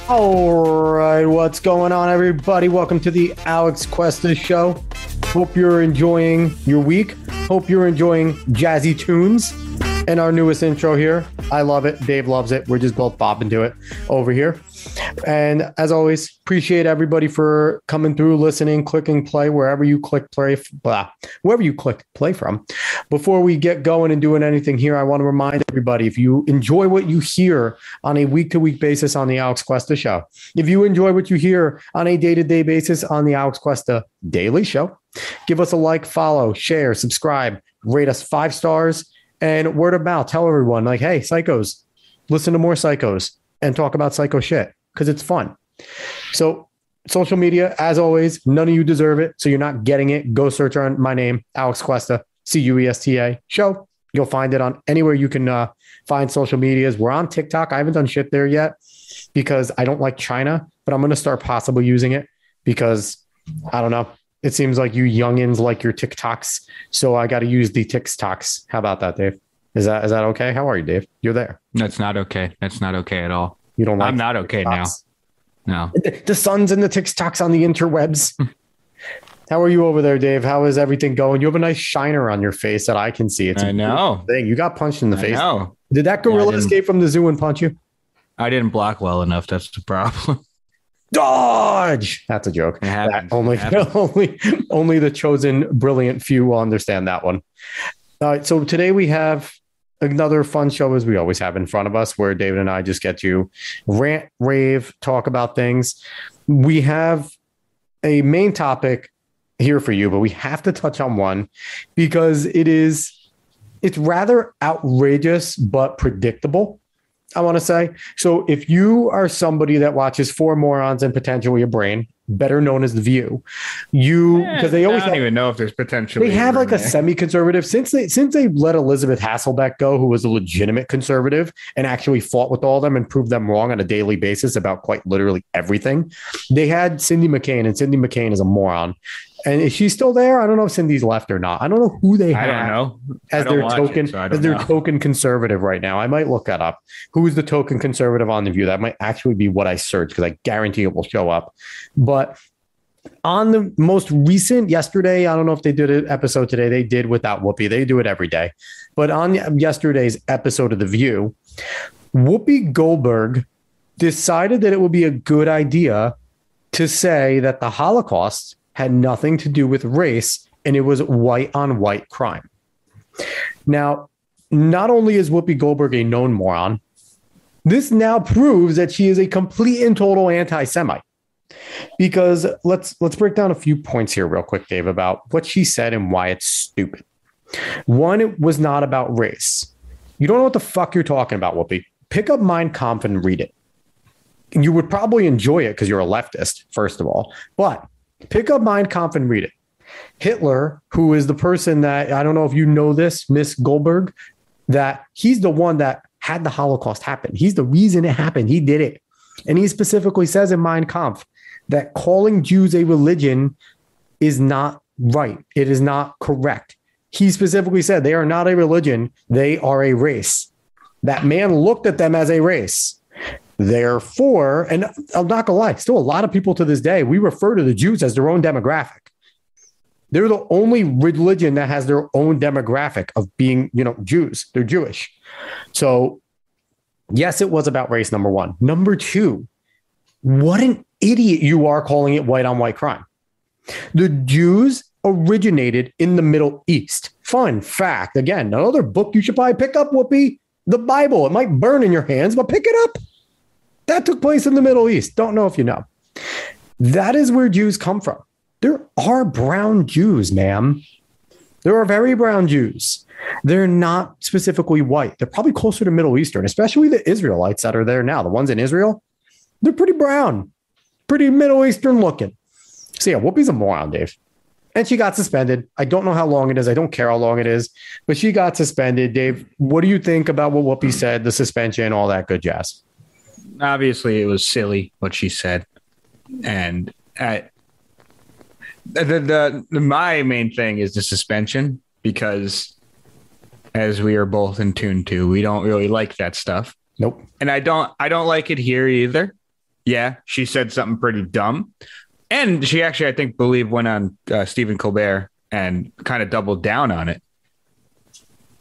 All right, what's going on, everybody? Welcome to the Alex Cuesta Show. Hope you're enjoying your week. Hope you're enjoying jazzy tunes and our newest intro here. I love it. Dave loves it. We're just both bopping to it over here. And as always, appreciate everybody for coming through, listening, clicking play wherever you click play, wherever you click play from. Before we get going and doing anything here, I want to remind everybody, if you enjoy what you hear on a week-to-week basis on the Alex Cuesta Show, if you enjoy what you hear on a day-to-day basis on the Alex Cuesta Daily Show, give us a like, follow, share, subscribe, rate us 5 stars, and word of mouth. Tell everyone, like, hey, psychos, listen to more psychos and talk about psycho shit because it's fun. So social media, as always, none of you deserve it. So you're not getting it. Go search on my name, Alex Cuesta, Cuesta show. You'll find it on anywhere you can find social medias. We're on TikTok. I haven't done shit there yet because I don't like China, but I'm going to start possibly using it because I don't know. It seems like you youngins like your TikToks. So I got to use the TikToks. How about that, Dave? Is that okay? How are you, Dave? You're there. That's not okay. That's not okay at all. You don't like I'm not okay TikToks? now. No. The suns and the TikToks on the interwebs. How are you over there, Dave? How is everything going? You have a nice shiner on your face that I can see. It's I know. Thing. You got punched in the face. No. Did that gorilla escape from the zoo and punch you? I didn't block well enough. That's the problem. Dodge. That's a joke. Only the chosen brilliant few will understand that one. All right. So today we have another fun show, as we always have in front of us, where David and I just get to rant, rave, talk about things. We have a main topic here for you, but we have to touch on one because it's rather outrageous but predictable, I want to say. So if you are somebody that watches Four Morons and Potentially a Brain, better known as The View, because they always don't even know if there's potential. They have like a semi-conservative since they let Elizabeth Hasselbeck go, who was a legitimate conservative and actually fought with all of them and proved them wrong on a daily basis about quite literally everything. They had Cindy McCain, and Cindy McCain is a moron. And is she still there? I don't know if Cindy's left or not. I don't know who they have. I don't know. As their token conservative right now. I might look that up. Who is the token conservative on The View? That might actually be what I search because I guarantee it will show up. But on the most recent yesterday, I don't know if they did an episode today. They did without Whoopi. They do it every day. But on yesterday's episode of The View, Whoopi Goldberg decided that it would be a good idea to say that the Holocaust had nothing to do with race, and it was white on white crime. Now, not only is Whoopi Goldberg a known moron, this now proves that she is a complete and total anti-Semite. Because let's break down a few points here real quick, Dave, about what she said and why it's stupid. One, it was not about race. You don't know what the fuck you're talking about, Whoopi. Pick up Mein Kampf and read it. You would probably enjoy it because you're a leftist, first of all. But pick up Mein Kampf and read it. Hitler, who is the person that, I don't know if you know this, Miss Goldberg, that he's the one that had the Holocaust happen. He's the reason it happened. He did it. And he specifically says in Mein Kampf that calling Jews a religion is not right. It is not correct. He specifically said they are not a religion. They are a race. That man looked at them as a race. Therefore, and I'm not gonna lie, still a lot of people to this day, we refer to the Jews as their own demographic. They're the only religion that has their own demographic of being, Jews. They're Jewish. So yes, it was about race, number one. Number two, what an idiot you are calling it white on white crime. The Jews originated in the Middle East. Fun fact. Again, another book you should probably pick up, Whoopi, the Bible. It might burn in your hands, but pick it up. That took place in the Middle East. Don't know if you know. That is where Jews come from. There are brown Jews, ma'am. There are very brown Jews. They're not specifically white. They're probably closer to Middle Eastern, especially the Israelites that are there now. The ones in Israel, they're pretty brown, pretty Middle Eastern looking. So yeah, Whoopi's a moron, Dave. And she got suspended. I don't know how long it is. I don't care how long it is, but she got suspended. Dave, what do you think about what Whoopi said, the suspension, all that good jazz? Obviously, it was silly what she said. And my main thing is the suspension, because as we are both in tune to, we don't really like that stuff. Nope. And I don't like it here either. yeah, she said something pretty dumb. And she actually, I think, went on Stephen Colbert and kind of doubled down on it.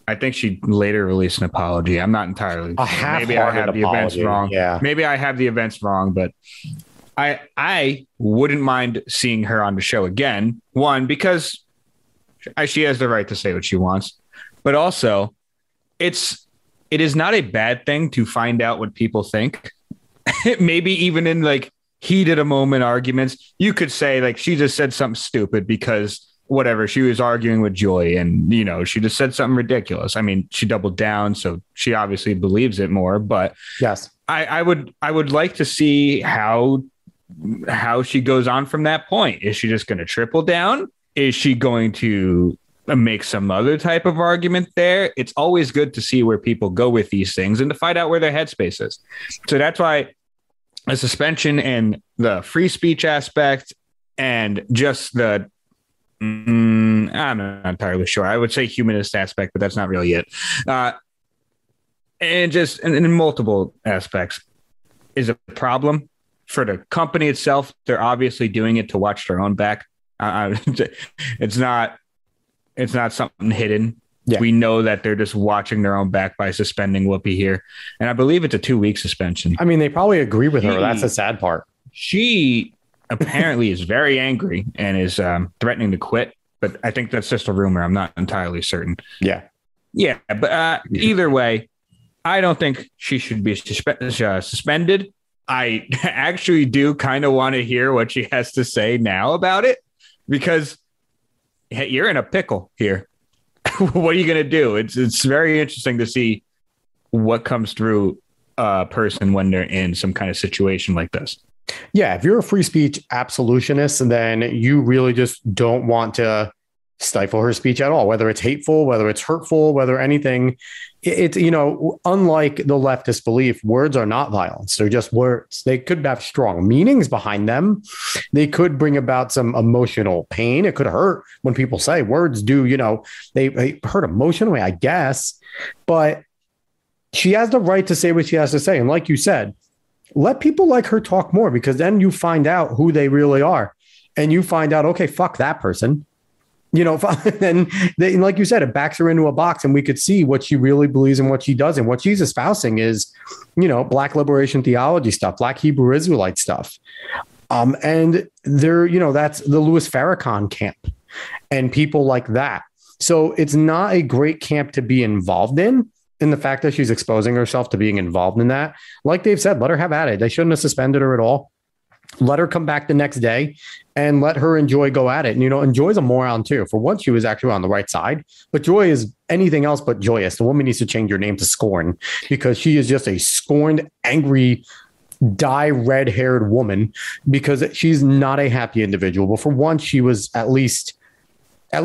I think she later released an apology. I'm not entirely sure. Maybe I have the events wrong. Yeah. Maybe I have the events wrong, but I wouldn't mind seeing her on the show again. One, because she has the right to say what she wants, but also it is not a bad thing to find out what people think. Maybe even in like heated a moment arguments, you could say like she just said something stupid because whatever, she was arguing with Joy and, you know, she just said something ridiculous. I mean, she doubled down, so she obviously believes it more, but yes, I would like to see how she goes on from that point. Is she just going to triple down? Is she going to make some other type of argument there? It's always good to see where people go with these things and to find out where their headspace is. So that's why a suspension and the free speech aspect and just the I'm not entirely sure. I would say humanist aspect, but that's not really it. And just in multiple aspects is a problem for the company itself. They're obviously doing it to watch their own back. It's not something hidden. Yeah. We know that they're just watching their own back by suspending Whoopi here. And I believe it's a 2-week suspension. I mean, they probably agree with her. That's the sad part. She apparently is very angry and is threatening to quit. But I think that's just a rumor. I'm not entirely certain. Yeah. Yeah. But either way, I don't think she should be suspended. I actually do kind of want to hear what she has to say now about it, because hey, you're in a pickle here. What are you going to do? It's very interesting to see what comes through a person when they're in some kind of situation like this. Yeah, if you're a free speech absolutionist, then you really just don't want to stifle her speech at all, whether it's hateful, whether it's hurtful, whether anything. It's, you know, unlike the leftist belief, words are not violence. They're just words. They could have strong meanings behind them. They could bring about some emotional pain. It could hurt when people say words do, you know, they hurt emotionally, I guess. But she has the right to say what she has to say. And like you said, let people like her talk more, because then you find out who they really are. And you find out, okay, fuck that person. You know, then like you said, it backs her into a box and we could see what she really believes and what she doesn't. What she's espousing is, you know, Black liberation theology stuff, Black Hebrew Israelite stuff. And they're, you know, that's the Louis Farrakhan camp and people like that. So it's not a great camp to be involved in the fact that she's exposing herself to being involved in that. Like Dave said, let her have at it. They shouldn't have suspended her at all. Let her come back the next day and let her and Joy go at it. And, you know, and Joy's a moron too. For once, she was actually on the right side, but Joy is anything else but joyous. The woman needs to change her name to Scorn, because she is just a scorned, angry, dye red-haired woman, because she's not a happy individual. But for once, she was at least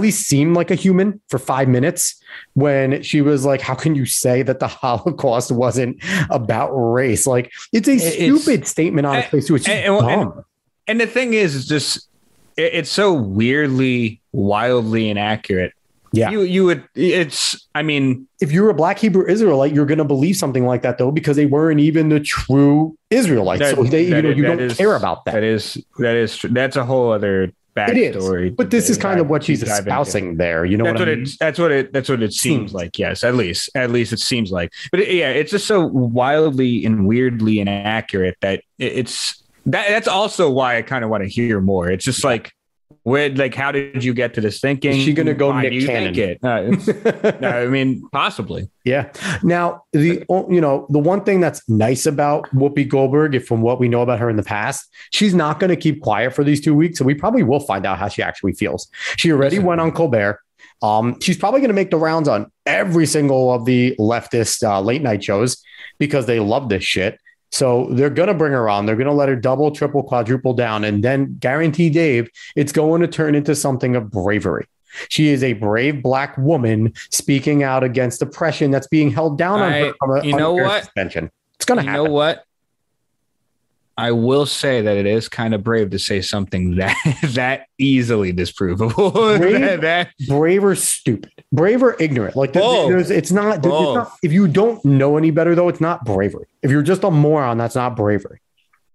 seemed like a human for 5 minutes when she was like, how can you say that the Holocaust wasn't about race? Like, it's a stupid statement on its face too. It's just dumb. And the thing is, it's just, it's so weirdly, wildly inaccurate. Yeah. I mean, if you're a Black Hebrew Israelite, you're going to believe something like that though, because they weren't even the true Israelites. So you don't care about that. That is true. That's a whole other backstory. But this is kind of what she's espousing there. You know what I mean? That's what it seems like. Yes, at least it seems like. But it's just so wildly and weirdly inaccurate that that's also why I kind of want to hear more. It's just like, how did you get to this thinking? Is she going to go Nick Cannon? No, I mean, possibly. Yeah. Now, the one thing that's nice about Whoopi Goldberg, from what we know about her in the past, she's not going to keep quiet for these 2 weeks. So we probably will find out how she actually feels. She already went on Colbert. She's probably going to make the rounds on every single of the leftist late night shows, because they love this shit. So they're going to bring her on. They're going to let her double, triple, quadruple down. And then guarantee Dave, it's going to turn into something of bravery. She is a brave Black woman speaking out against oppression that's being held down on her from a suspension. It's going to happen. You know what? I will say that it is kind of brave to say something that easily disprovable. Brave or stupid, brave or ignorant. Like it's not. If you don't know any better, though, it's not bravery. If you're just a moron, that's not bravery.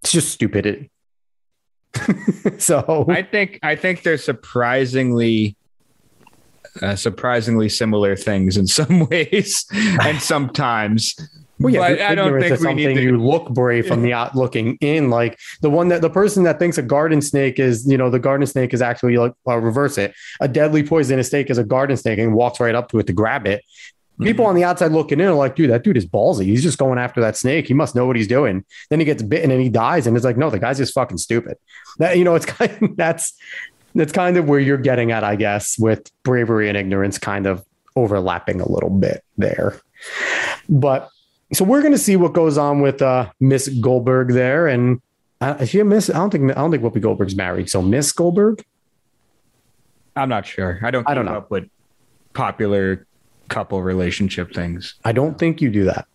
It's just stupidity. So I think they're surprisingly similar things in some ways and sometimes. Well, yeah, but I don't think we need to. You look brave from the out looking in. Like the person that thinks a garden snake is, the garden snake is actually like reverse it. A deadly poisonous snake is a garden snake and walks right up to it to grab it. People on the outside looking in are like, dude, that dude is ballsy. He's just going after that snake. He must know what he's doing. Then he gets bitten and he dies. And it's like, no, the guy's just fucking stupid. That, it's kind of, that's kind of where you're getting at, I guess, with bravery and ignorance kind of overlapping a little bit there. But so we're going to see what goes on with Miss Goldberg there. And is she a Miss? I don't think Whoopi Goldberg's married. So Miss Goldberg? I'm not sure. I don't know up with popular couple relationship things. I don't think you do that.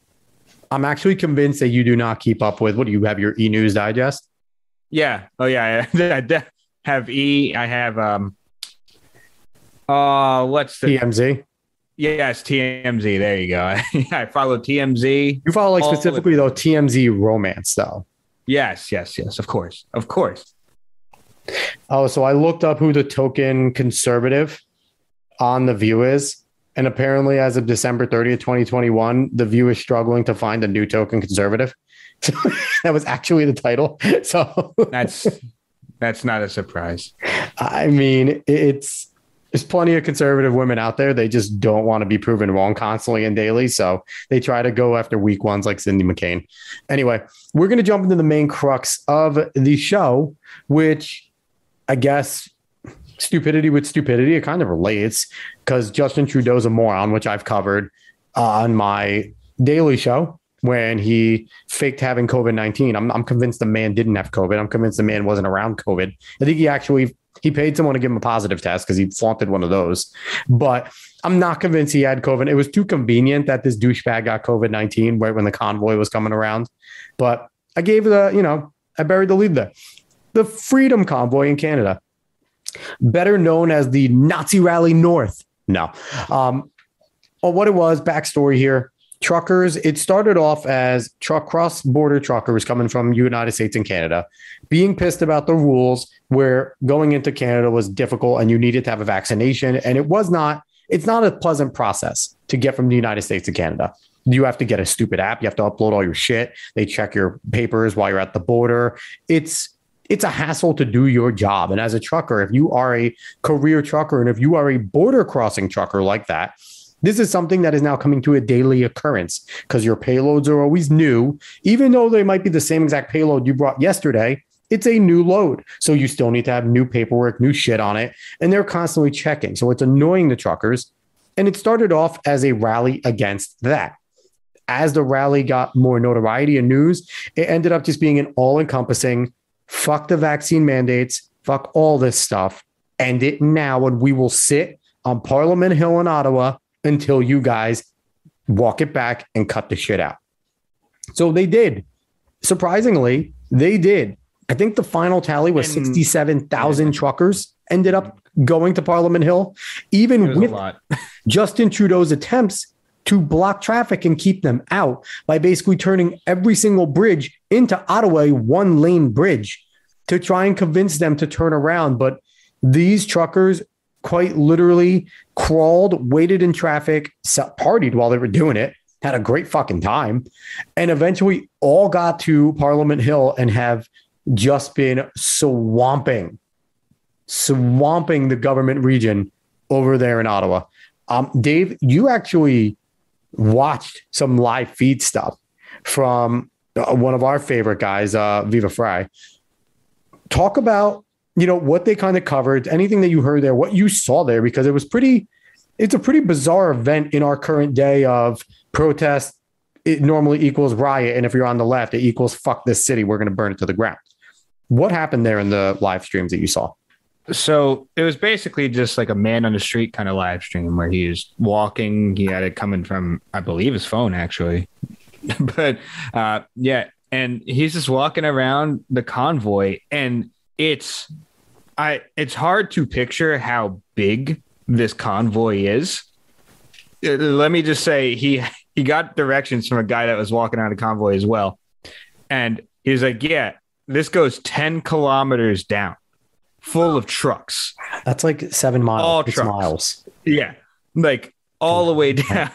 I'm actually convinced that you do not keep up with, what do you have, your E! News Digest? Yeah. Oh yeah. I have E. I have what's the TMZ? Yes, TMZ. There you go. I follow TMZ. You follow specifically though TMZ romance though. Yes. Of course. Oh, so I looked up who the token conservative on The View is. And apparently, as of December 30th, 2021, The View is struggling to find a new token conservative. So that was actually the title. So that's not a surprise. I mean, there's plenty of conservative women out there. They just don't want to be proven wrong constantly and daily. So they try to go after weak ones like Cindy McCain. Anyway, we're going to jump into the main crux of the show, which I guess stupidity with stupidity, it kind of relates because Justin Trudeau's a moron, which I've covered on my daily show when he faked having COVID-19. I'm convinced the man didn't have COVID. I'm convinced the man wasn't around COVID. I think he paid someone to give him a positive test because he flaunted one of those. But I'm not convinced he had COVID. It was too convenient that this douchebag got COVID-19 right when the convoy was coming around. But I gave I buried the lead there. The Freedom Convoy in Canada, better known as the Nazi Rally North. No. What it was, backstory here. Truckers, it started off as cross-border truckers coming from United States and Canada being pissed about the rules where going into Canada was difficult and you needed to have a vaccination. And it's not a pleasant process to get from the United States to Canada. You have to get a stupid app. You have to upload all your shit. They check your papers while you're at the border. It's a hassle to do your job. And as a trucker, if you are a career trucker and if you are a border crossing trucker like that, this is something that is now coming to a daily occurrence because your payloads are always new. Even though they might be the same exact payload you brought yesterday, it's a new load. So you still need to have new paperwork, new shit on it. And they're constantly checking. So it's annoying the truckers. And it started off as a rally against that. As the rally got more notoriety and news, it ended up just being an all-encompassing fuck the vaccine mandates, fuck all this stuff, end it now, and we will sit on Parliament Hill in Ottawa until you guys walk it back and cut the shit out. So they did. Surprisingly, they did. I think the final tally was 67,000 truckers ended up going to Parliament Hill, even with Justin Trudeau's attempts to block traffic and keep them out by basically turning every single bridge into Ottawa a one-lane bridge to try and convince them to turn around. But these truckers quite literally crawled, waited in traffic, partied while they were doing it, had a great fucking time, and eventually all got to Parliament Hill and have just been swamping the government region over there in Ottawa. Dave, you actually watched some live feed stuff from one of our favorite guys, Viva Frei. Talk about, what they kind of covered, anything that you heard there, what you saw there, because it's a pretty bizarre event in our current day of protest. It normally equals riot. And if you're on the left, it equals fuck this city. We're going to burn it to the ground. What happened there in the live streams that you saw? So it was basically just like a man on the street kind of live stream where he was walking. He had it coming from, I believe, his phone, actually. But yeah. And he's just walking around the convoy, and it's hard to picture how big this convoy is. Let me just say he got directions from a guy that was walking out of the convoy as well. And he was like, yeah, this goes 10 kilometers down, full of trucks. That's like 7 miles. All It's trucks. Miles. Yeah, like all the way down.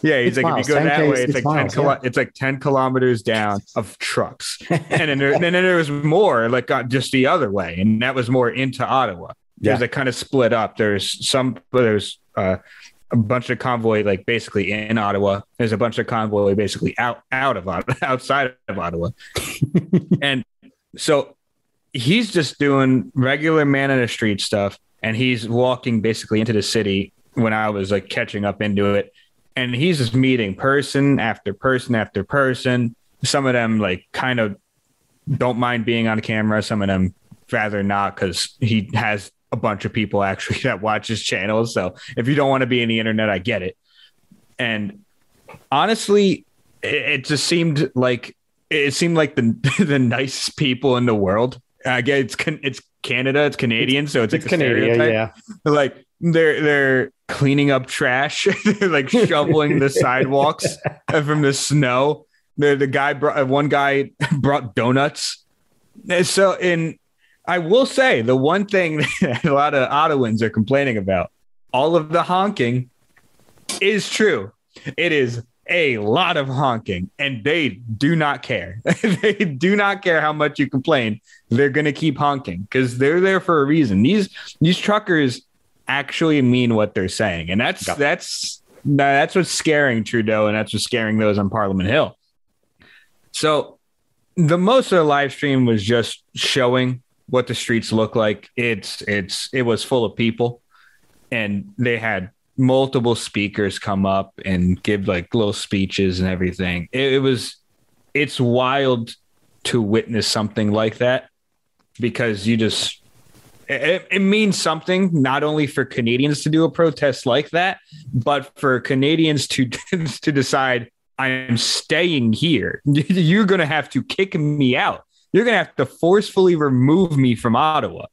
Yeah, he's like, miles. if you go that 10K, way, it's like miles, 10 it's like 10 kilometers down of trucks. And then there was more like just the other way, and that was more into Ottawa. There's like kind of split up. There's a bunch of convoy like basically in Ottawa. There's a bunch of convoy basically outside of Ottawa. And so he's just doing regular man in the street stuff, and he's walking basically into the city when I was like catching up into it. And he's just meeting person after person after person. Some of them like kind of don't mind being on camera. Some of them rather not, because he has a bunch of people actually that watch his channel. So if you don't want to be in the internet, I get it. And honestly, it just seemed like the nicest people in the world. I guess it's Canada, it's Canadian, so it's like a stereotype. Yeah. Like they're cleaning up trash. They're like shoveling the sidewalks from the snow. One guy brought donuts. So I will say the one thing that a lot of Ottawans are complaining about, all of the honking is true. It is a lot of honking, and they do not care. They do not care how much you complain. They're going to keep honking because they're there for a reason. These truckers actually mean what they're saying. And that's what's scaring Trudeau, and that's what's scaring those on Parliament Hill. So the most of the live stream was just showing what the streets look like. It was full of people, and they had multiple speakers come up and give like little speeches and everything. It's wild to witness something like that, because it means something not only for Canadians to do a protest like that, but for Canadians to decide, I'm staying here. You're going to have to kick me out. You're going to have to forcefully remove me from Ottawa.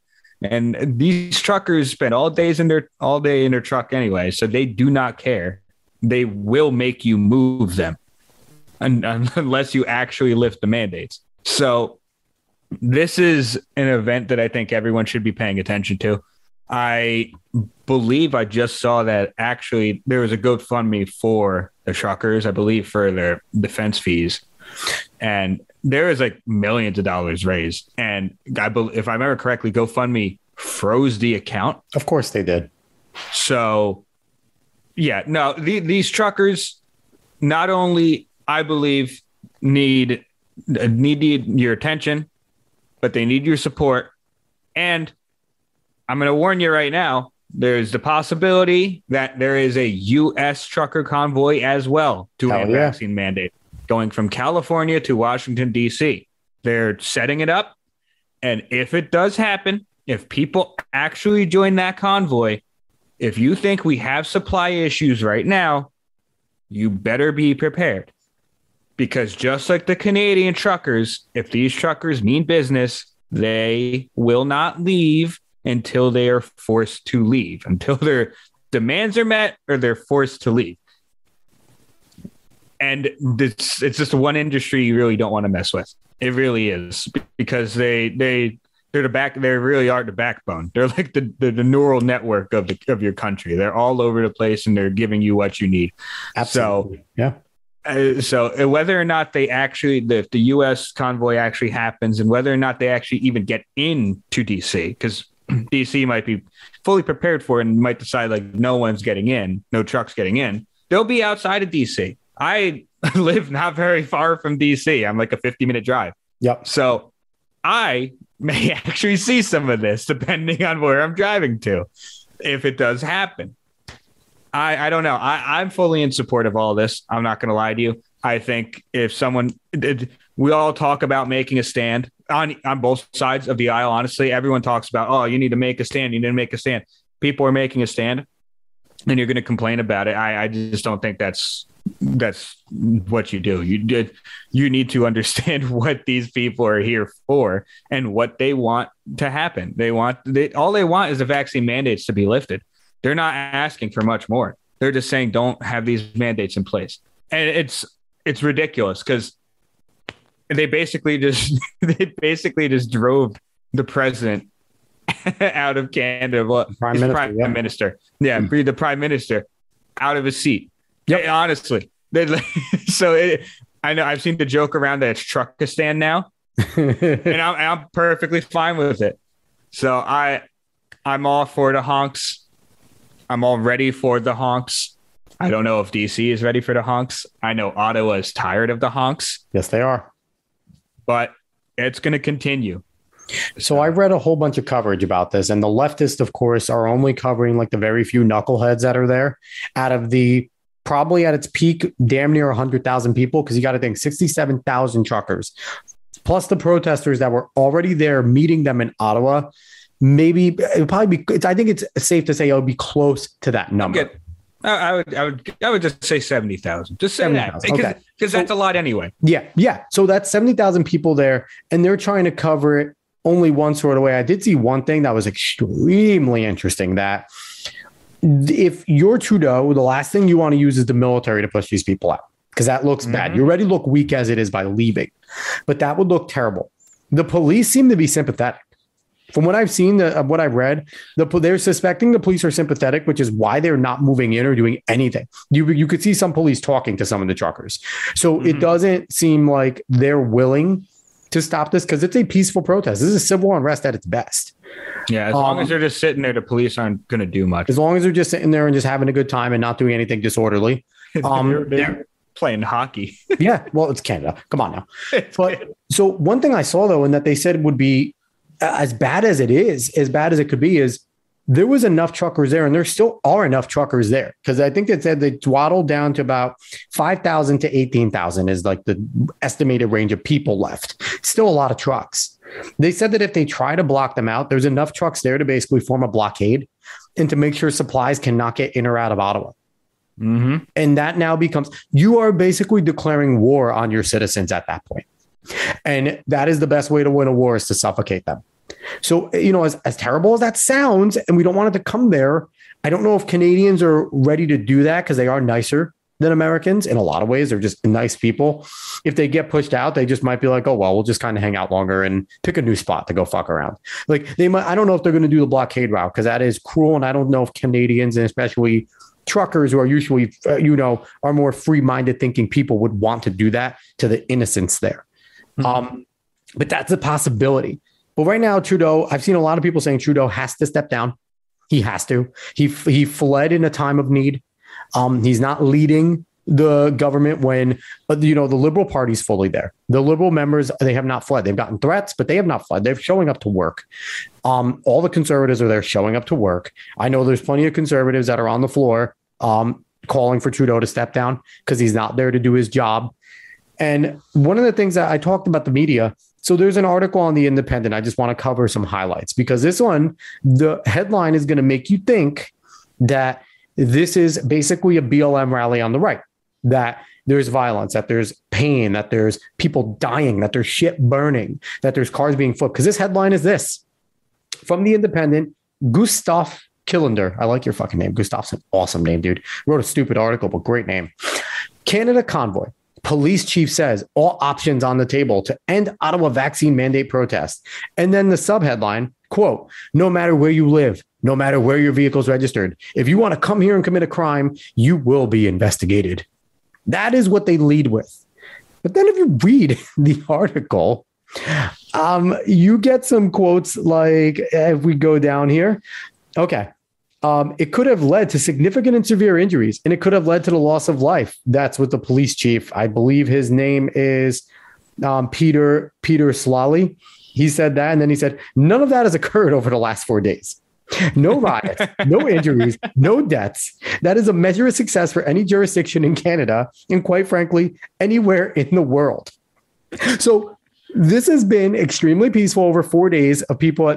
And these truckers spend all day in their truck anyway, so they do not care. They will make you move them unless you actually lift the mandates. So this is an event that I think everyone should be paying attention to. I believe I just saw that actually there was a GoFundMe for the truckers, I believe, for their defense fees. And there is like millions of dollars raised. And if I remember correctly, GoFundMe froze the account. Of course they did. So, yeah, no, these truckers not only, I believe, need your attention, but they need your support. And I'm going to warn you right now, there's the possibility that there is a U.S. trucker convoy as well to a vaccine mandate going from California to Washington, D.C. They're setting it up. And if it does happen, if people actually join that convoy, if you think we have supply issues right now, you better be prepared. Because just like the Canadian truckers, if these truckers mean business, they will not leave until they are forced to leave, until their demands are met or they're forced to leave. And it's just one industry you really don't want to mess with. It really is, because they really are the backbone. They're like the neural network of your country. They're all over the place, and they're giving you what you need. Absolutely. So, yeah. So whether or not if the U.S. convoy actually happens, and whether or not they actually even get into D.C., because D.C. might be fully prepared for it and might decide like no one's getting in, no trucks getting in. They'll be outside of D.C. I live not very far from D.C. I'm like a 50-minute drive. Yep. So I may actually see some of this depending on where I'm driving to, if it does happen. I don't know. I'm fully in support of all this. I'm not going to lie to you. I think if we all talk about making a stand on both sides of the aisle. Honestly, everyone talks about, oh, you need to make a stand. You need to make a stand. People are making a stand, and you're going to complain about it. I just don't think that's what you do. You need to understand what these people are here for and what they want to happen. All they want is the vaccine mandates to be lifted. They're not asking for much more. They're just saying, don't have these mandates in place. And it's ridiculous, because they basically just drove the president out of Canada. Well, Prime Minister, Minister. Yeah, the prime minister out of his seat. Yep. Yeah, honestly. I know I've seen the joke around that it's Truckistan now, and I'm perfectly fine with it. So I'm all for the honks. I'm all ready for the honks. I don't know if DC is ready for the honks. I know Ottawa is tired of the honks. Yes, they are. But it's going to continue. So I read a whole bunch of coverage about this, and the leftists, of course, are only covering like the very few knuckleheads that are there out of the probably at its peak, damn near 100,000 people. Cause you got to think 67,000 truckers plus the protesters that were already there meeting them in Ottawa. Maybe it'd probably be, I think it's safe to say it would be close to that number. I would just say 70,000. Just say 70, that because that's a lot anyway. Yeah. So that's 70,000 people there, and they're trying to cover it only one sort of way. I did see one thing that was extremely interesting, that if you're Trudeau, the last thing you want to use is the military to push these people out, because that looks bad. You already look weak as it is by leaving, but that would look terrible. The police seem to be sympathetic. From what I've seen, what I've read, they're suspecting the police are sympathetic, which is why they're not moving in or doing anything. You could see some police talking to some of the truckers. So it doesn't seem like they're willing to stop this, because it's a peaceful protest. This is a civil unrest at its best. Yeah, as long as they're just sitting there, the police aren't going to do much. As long as they're just sitting there and just having a good time and not doing anything disorderly. They're playing hockey. Yeah, well, it's Canada. Come on now. But so one thing I saw, though, and that they said would be as bad as it is, as bad as it could be, is there was enough truckers there, and there still are enough truckers there, because I think it said they dwaddled down to about 5,000 to 18,000 is like the estimated range of people left. Still a lot of trucks. They said that if they try to block them out, there's enough trucks there to basically form a blockade and to make sure supplies cannot get in or out of Ottawa. And that now becomes, you are basically declaring war on your citizens at that point. And that is the best way to win a war, is to suffocate them. So, as terrible as that sounds, and we don't want it to come there, I don't know if Canadians are ready to do that, because they are nicer than Americans in a lot of ways. They're just nice people. If they get pushed out, they just might be like, oh, well, we'll just kind of hang out longer and pick a new spot to go fuck around. Like they might, I don't know if they're going to do the blockade route, because that is cruel. And I don't know if Canadians, and especially truckers who are usually, are more free-minded thinking people, would want to do that to the innocents there. But that's a possibility. But right now, Trudeau, I've seen a lot of people saying Trudeau has to step down. He has to. He fled in a time of need. He's not leading the government when, the Liberal Party's fully there. The Liberal members, they have not fled. They've gotten threats, but they have not fled. They're showing up to work. All the Conservatives are there showing up to work. I know there's plenty of Conservatives that are on the floor calling for Trudeau to step down, because he's not there to do his job. And one of the things that I talked about the media, so there's an article on The Independent. I just want to cover some highlights, because this one, the headline is going to make you think that this is basically a BLM rally on the right, that there's violence, that there's pain, that there's people dying, that there's shit burning, that there's cars being flipped. Because this headline is this from The Independent: Gustav Killander. I like your fucking name. Gustav's an awesome name, dude. Wrote a stupid article, but great name. Canada Convoy. Police chief says all options on the table to end Ottawa vaccine mandate protest. And then the subheadline, quote, no matter where you live, no matter where your vehicle's registered, if you want to come here and commit a crime, you will be investigated. That is what they lead with. But then if you read the article, you get some quotes like, if we go down here, okay. It could have led to significant and severe injuries, and it could have led to the loss of life. That's what the police chief, I believe his name is Peter Slally. He said that, and then he said, none of that has occurred over the last 4 days. No riots, no injuries, no deaths. That is a measure of success for any jurisdiction in Canada, and quite frankly, anywhere in the world. So this has been extremely peaceful over 4 days of people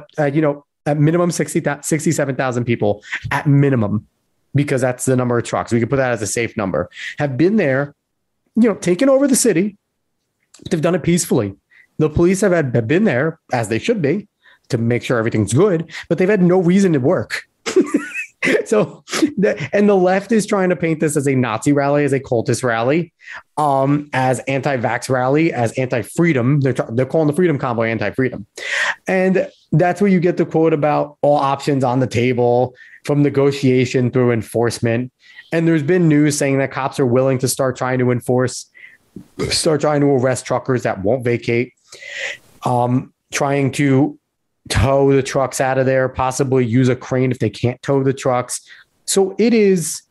at minimum 67,000 people at minimum, because that's the number of trucks. We could put that as a safe number, have been there, taken over the city. They've done it peacefully. The police have been there, as they should be, to make sure everything's good, but they've had no reason to work. And the left is trying to paint this as a Nazi rally, as a cultist rally, as anti-vax rally, as anti-freedom. They're calling the Freedom Convoy anti-freedom. And that's where you get the quote about all options on the table, from negotiation through enforcement. And there's been news saying that cops are willing to start trying to arrest truckers that won't vacate, trying to tow the trucks out of there, possibly use a crane if they can't tow the trucks. So it is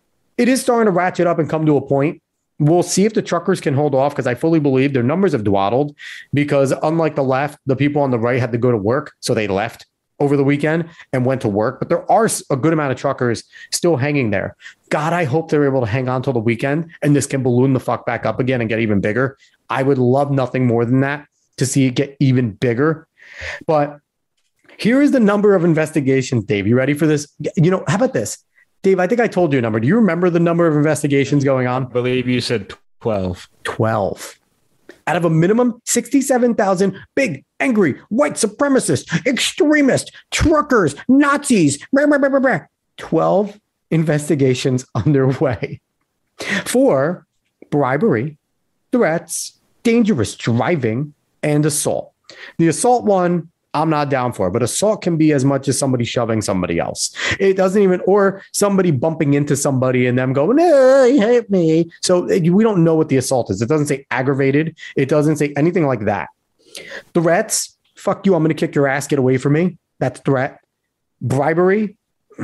starting to ratchet up and come to a point. We'll see if the truckers can hold off, because I fully believe their numbers have dawdled, because unlike the left, the people on the right had to go to work. So they left over the weekend and went to work. But there are a good amount of truckers still hanging there. God, I hope they're able to hang on till the weekend and this can balloon the fuck back up again and get even bigger. I would love nothing more than that, to see it get even bigger. But here is the number of investigations, Dave. You ready for this? How about this? Dave, I think I told you a number. Do you remember the number of investigations going on? I believe you said 12. 12. Out of a minimum 67,000 big, angry, white supremacists, extremists, truckers, Nazis, 12 investigations underway for bribery, threats, dangerous driving, and assault. The assault one, I'm not down for, but assault can be as much as somebody shoving somebody else. It doesn't even, or somebody bumping into somebody and them going, hey, hit me. So we don't know what the assault is. It doesn't say aggravated. It doesn't say anything like that. Threats, fuck you, I'm going to kick your ass, get away from me. That's threat. Bribery,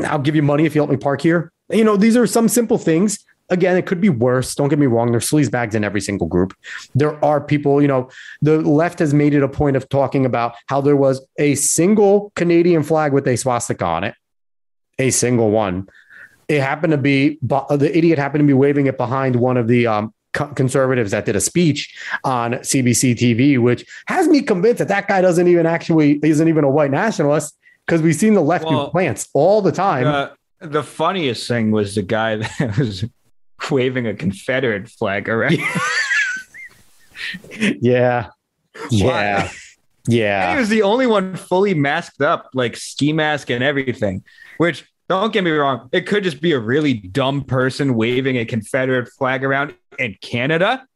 I'll give you money if you help me park here. These are some simple things. Again, it could be worse. Don't get me wrong. There's sleazebags in every single group. There are people, the left has made it a point of talking about how there was a single Canadian flag with a swastika on it. A single one. It happened to be, the idiot happened to be waving it behind one of the conservatives that did a speech on CBC TV, which has me convinced that guy isn't even a white nationalist, because we've seen the left do plants all the time. The funniest thing was the guy that was waving a Confederate flag around. Yeah. And he was the only one fully masked up, like ski mask and everything, which, don't get me wrong, it could just be a really dumb person waving a Confederate flag around in Canada.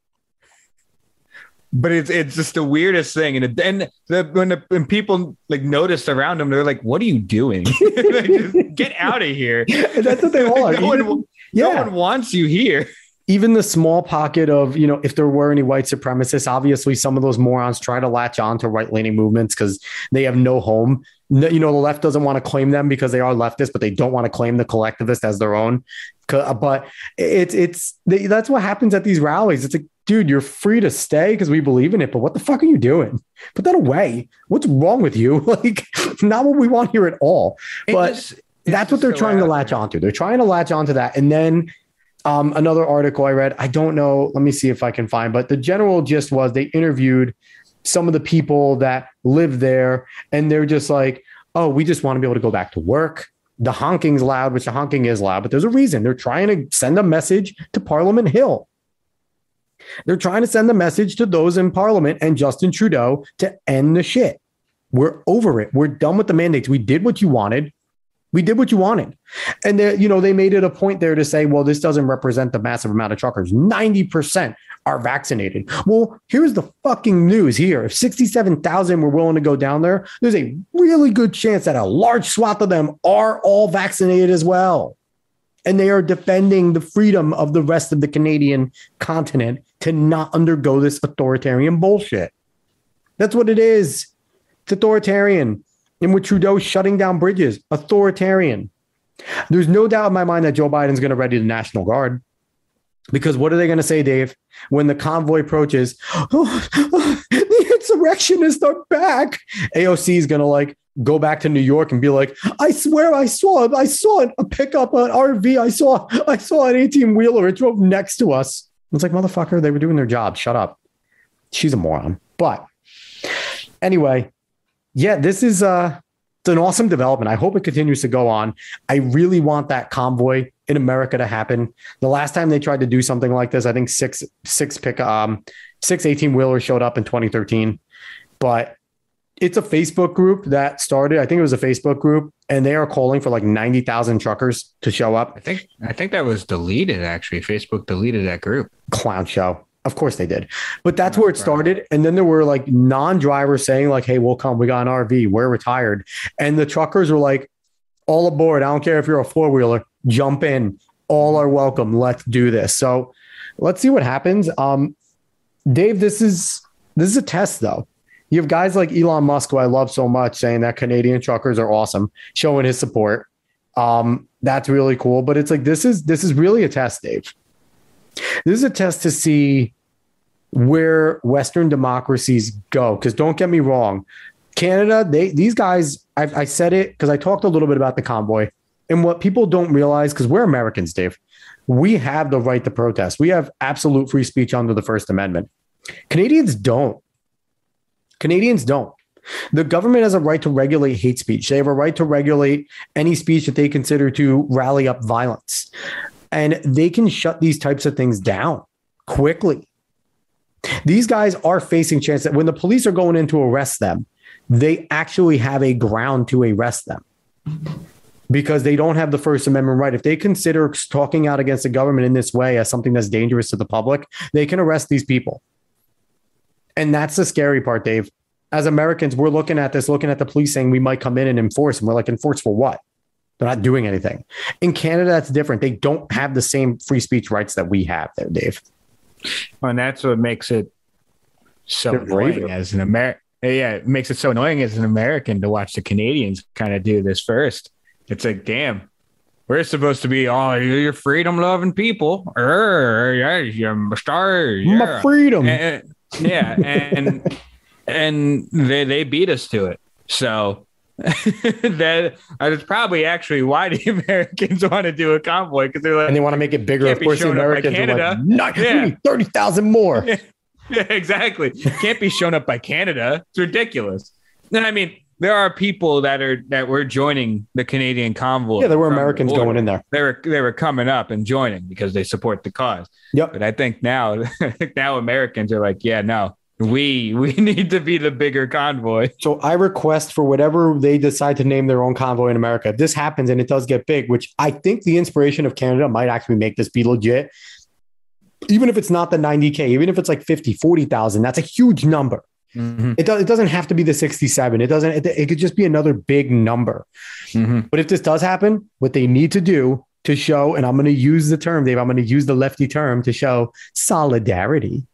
But it's just the weirdest thing. And when people like noticed around him, they're like, what are you doing? Like, just get out of here. That's what they want. No one wants you here. Even the small pocket of, if there were any white supremacists, obviously some of those morons try to latch on to right-leaning movements because they have no home. The left doesn't want to claim them because they are leftists, but they don't want to claim the collectivist as their own. But that's what happens at these rallies. It's like, dude, you're free to stay because we believe in it, but what the fuck are you doing? Put that away. What's wrong with you? Like, not what we want here at all. But that's what they're trying to latch onto. They're trying to latch onto that. And then another article I read, I don't know, let me see if I can find, but the general gist was they interviewed some of the people that live there, and they're just like, oh, we just want to be able to go back to work. The honking's loud, which the honking is loud, but there's a reason. They're trying to send a message to Parliament Hill. They're trying to send a message to those in Parliament and Justin Trudeau to end the shit. We're over it. We're done with the mandates. We did what you wanted. And they made it a point there to say, well, this doesn't represent the massive amount of truckers. 90% are vaccinated. Well, here's the fucking news here. If 67,000 were willing to go down there, there's a really good chance that a large swath of them are all vaccinated as well. And they are defending the freedom of the rest of the Canadian continent to not undergo this authoritarian bullshit. That's what it is. It's authoritarian. And with Trudeau shutting down bridges, authoritarian. There's no doubt in my mind that Joe Biden's going to ready the National Guard. Because what are they going to say, Dave, when the convoy approaches? The insurrectionists are back. AOC is going to go back to New York and be like, I swear I saw a pickup, an RV. I saw an 18-wheeler. It drove next to us. It's like, motherfucker, they were doing their job. Shut up. She's a moron. But anyway, yeah, this is it's an awesome development. I hope it continues to go on. I really want that convoy in America to happen. The last time they tried to do something like this, I think six 18-wheelers showed up in 2013. But It's a Facebook group that started. I think it was a Facebook group, and they are calling for like 90,000 truckers to show up. I think that was deleted. Actually, Facebook deleted that group. Clown show. Of course they did, but that's where it started. And then there were like non-drivers saying like, "Hey, we'll come. We got an RV. We're retired." And the truckers were like, "All aboard. I don't care if you're a four-wheeler. Jump in. All are welcome. Let's do this." So let's see what happens. Dave, this is a test though. You have guys like Elon Musk, who I love so much, saying that Canadian truckers are awesome, showing his support. That's really cool. But it's like, this is really a test, Dave. This is a test to see where Western democracies go. Because don't get me wrong, Canada, these guys, I said it because I talked a little bit about the convoy. And what people don't realize, because we're Americans, Dave, we have the right to protest. We have absolute free speech under the First Amendment. Canadians don't. The government has a right to regulate hate speech. They have a right to regulate any speech that they consider to rally up violence. And they can shut these types of things down quickly. These guys are facing chance that when the police are going in to arrest them, they actually have a ground to arrest them because they don't have the First Amendment right. If they consider talking out against the government in this way as something that's dangerous to the public, they can arrest these people. And that's the scary part, Dave. As Americans, we're looking at the police saying we might come in and enforce. And we're like, enforce for what? They're not doing anything. In Canada, that's different. They don't have the same free speech rights that we have there, Dave. Well, and that's what makes it so annoying as an American. Yeah, it makes it so annoying as an American to watch the Canadians kind of do this first. It's like, damn, we're supposed to be, you're freedom-loving people. Yeah, you're star. Yeah. My freedom. And they beat us to it. So that is probably actually why the Americans want to do a convoy, because they're like, and they want to make it bigger. Of course, the Americans are like, we need 30,000 more. Yeah, exactly. Can't be shown up by Canada. It's ridiculous. And I mean, there are people that were joining the Canadian convoy. Yeah, there were Americans going in there. They were coming up and joining because they support the cause. Yep. But I think now Americans are like, yeah, no. We need to be the bigger convoy. So I request for whatever they decide to name their own convoy in America. If this happens and it does get big, which I think the inspiration of Canada might actually make this be legit. Even if it's not the 90K, even if it's like 50, 40,000, that's a huge number. Mm-hmm. It doesn't have to be the 67. It could just be another big number. Mm-hmm. But if this does happen, what they need to do to show, and I'm going to use the term, Dave, I'm going to use the lefty term to show solidarity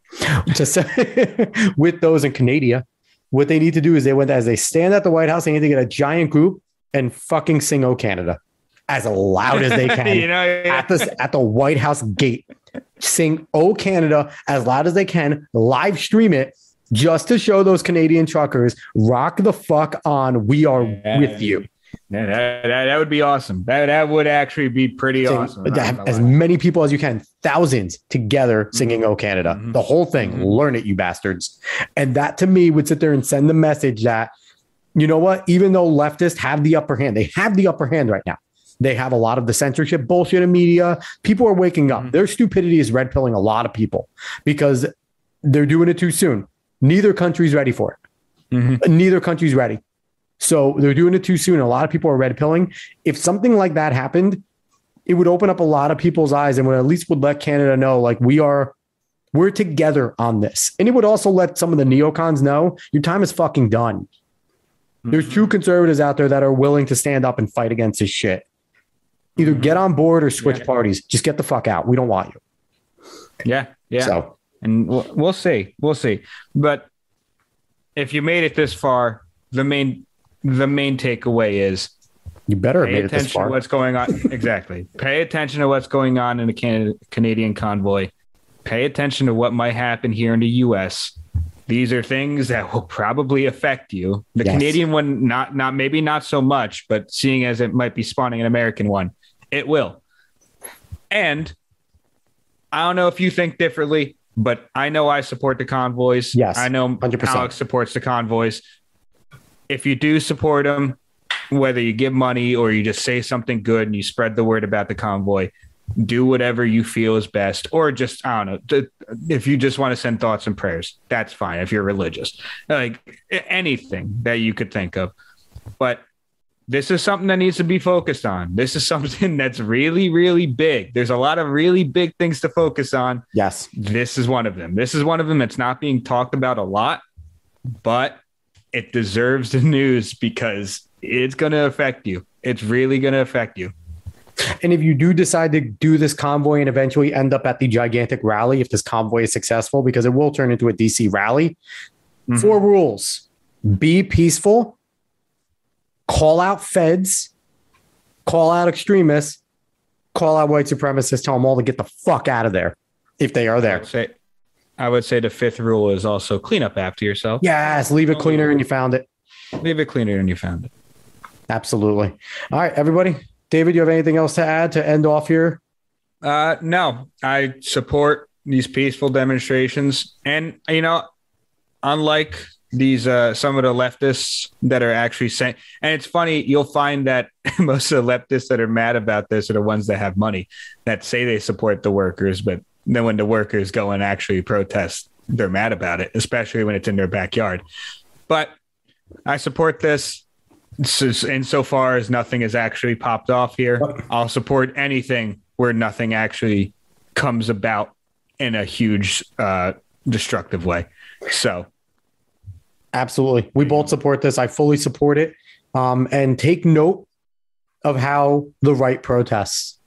with those in Canada. What they need to do is as they stand at the White House, they need to get a giant group and fucking sing "Oh Canada" as loud as they can at the White House gate. Sing "Oh Canada" as loud as they can, live stream it just to show those Canadian truckers, rock the fuck on. We are with you. Yeah, that would be awesome. That would actually be pretty awesome. As many people as you can, thousands together singing "Oh Canada." Mm-hmm. The whole thing. Mm-hmm. Learn it, you bastards. And that to me would sit there and send the message that, you know what, even though leftists have the upper hand, they have the upper hand right now. They have a lot of the censorship bullshit in media. People are waking up. Mm-hmm. Their stupidity is red pilling a lot of people because they're doing it too soon. Neither country's ready for it. Mm-hmm. Neither country's ready. So they're doing it too soon. A lot of people are red pilling. If something like that happened, it would open up a lot of people's eyes and would at least let Canada know, like, we're together on this. And it would also let some of the neocons know your time is fucking done. Mm-hmm. There's true conservatives out there that are willing to stand up and fight against this shit. Either get on board or switch parties. Just get the fuck out. We don't want you. Yeah. Yeah. So, and we'll see. But if you made it this far, the main takeaway is you better have made it this far. To what's going on. Exactly. Pay attention to what's going on in the Canadian convoy. Pay attention to what might happen here in the U.S. These are things that will probably affect you. The Canadian one, not maybe not so much, but seeing as it might be spawning an American one, it will. And I don't know if you think differently, but I know I support the convoys. Yes, I know 100%. Alex supports the convoys. If you do support them, whether you give money or you just say something good and you spread the word about the convoy, do whatever you feel is best, or just, I don't know, if you just want to send thoughts and prayers, that's fine. If you're religious, like anything that you could think of. But this is something that needs to be focused on. This is something that's really, really big. There's a lot of really big things to focus on. Yes. This is one of them. This is one of them that's not being talked about a lot, but it deserves the news because it's going to affect you. It's really going to affect you. And if you do decide to do this convoy and eventually end up at the gigantic rally, if this convoy is successful, because it will turn into a DC rally, 4 rules: be peaceful, call out feds, call out extremists, call out white supremacists, tell them all to get the fuck out of there if they are there. I would say the 5th rule is also clean up after yourself. Yes, leave it cleaner than you found it. Leave it cleaner than you found it. Absolutely. All right, everybody. David, you have anything else to add to end off here? No, I support these peaceful demonstrations. And, unlike these some of the leftists that are actually saying, and it's funny, you'll find that most of the leftists that are mad about this are the ones that have money, that say they support the workers, but then when the workers go and actually protest, they're mad about it, especially when it's in their backyard. But I support this insofar as nothing has actually popped off here. I'll support anything where nothing actually comes about in a huge destructive way. So absolutely. We both support this. I fully support it. And take note of how the right protests.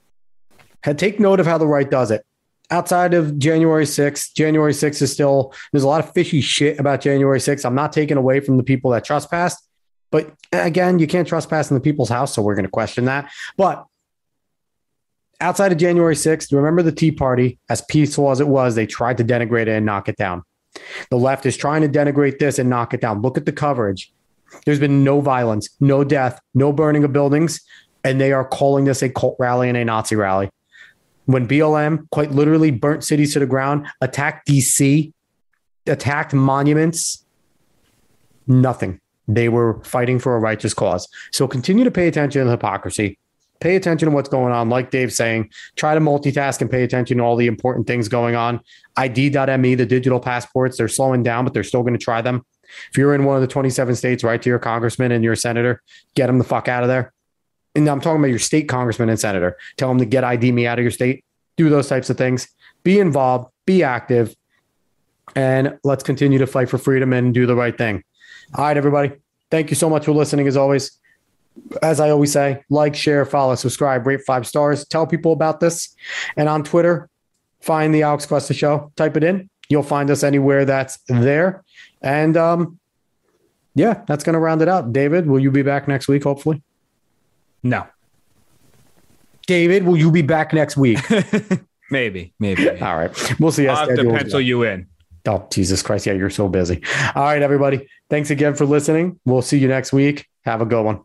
Take note of how the right does it. Outside of January 6th, January 6th is still, there's a lot of fishy shit about January 6th. I'm not taking away from the people that trespassed. But again, you can't trespass in the people's house, so we're going to question that. But outside of January 6th, remember the Tea Party, as peaceful as it was, they tried to denigrate it and knock it down. The left is trying to denigrate this and knock it down. Look at the coverage. There's been no violence, no death, no burning of buildings, and they are calling this a cult rally and a Nazi rally. When BLM quite literally burnt cities to the ground, attacked DC, attacked monuments, nothing. They were fighting for a righteous cause. So continue to pay attention to the hypocrisy. Pay attention to what's going on. Like Dave's saying, try to multitask and pay attention to all the important things going on. ID.me, the digital passports, they're slowing down, but they're still going to try them. If you're in one of the 27 states, write to your congressman and your senator, get them the fuck out of there. And I'm talking about your state congressman and senator. Tell them to get ID me out of your state. Do those types of things. Be involved. Be active. And let's continue to fight for freedom and do the right thing. All right, everybody. Thank you so much for listening, as always. As I always say, like, share, follow, subscribe, rate 5 stars. Tell people about this. And on Twitter, find the Alex Cuesta Show. Type it in. You'll find us anywhere that's there. And yeah, that's going to round it out. David, will you be back next week, hopefully? No. David, will you be back next week? Maybe. All right. We'll see. I'll have to pencil you in. Oh, Jesus Christ. Yeah, you're so busy. All right, everybody. Thanks again for listening. We'll see you next week. Have a good one.